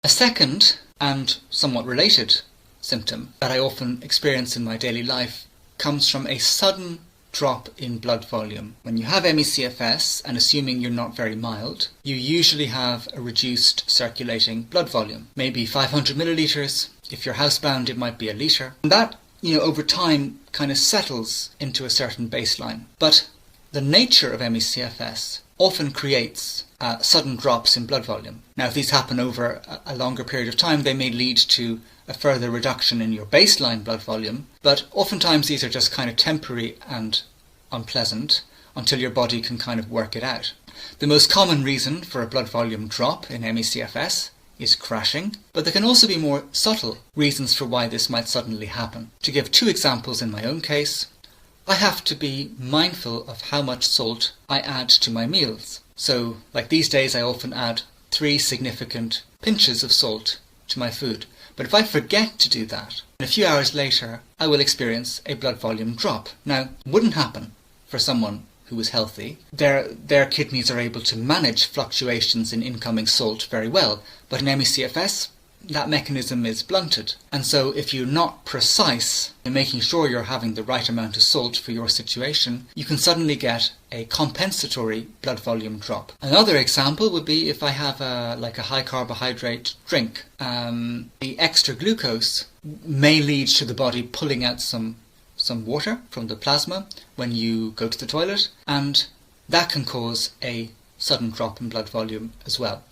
A second, and somewhat related, symptom that I often experience in my daily life comes from a sudden drop in blood volume. When you have ME-CFS, and assuming you're not very mild, you usually have a reduced circulating blood volume, maybe 500 millilitres. If you're housebound, it might be a litre. And that, over time kind of settles into a certain baseline. But the nature of ME-CFS often creates sudden drops in blood volume. Now, if these happen over a longer period of time, they may lead to a further reduction in your baseline blood volume, but oftentimes these are just kind of temporary and unpleasant until your body can kind of work it out. The most common reason for a blood volume drop in ME-CFS is crashing, but there can also be more subtle reasons for why this might suddenly happen. To give 2 examples in my own case, I have to be mindful of how much salt I add to my meals. So, like these days, I often add 3 significant pinches of salt to my food. But if I forget to do that, a few hours later, I will experience a blood volume drop. Now, it wouldn't happen for someone who is healthy. Their kidneys are able to manage fluctuations in incoming salt very well. But in ME-CFS, that mechanism is blunted. And so if you're not precise in making sure you're having the right amount of salt for your situation, you can suddenly get a compensatory blood volume drop. Another example would be if I have a high carbohydrate drink. The extra glucose may lead to the body pulling out some water from the plasma when you go to the toilet, and that can cause a sudden drop in blood volume as well.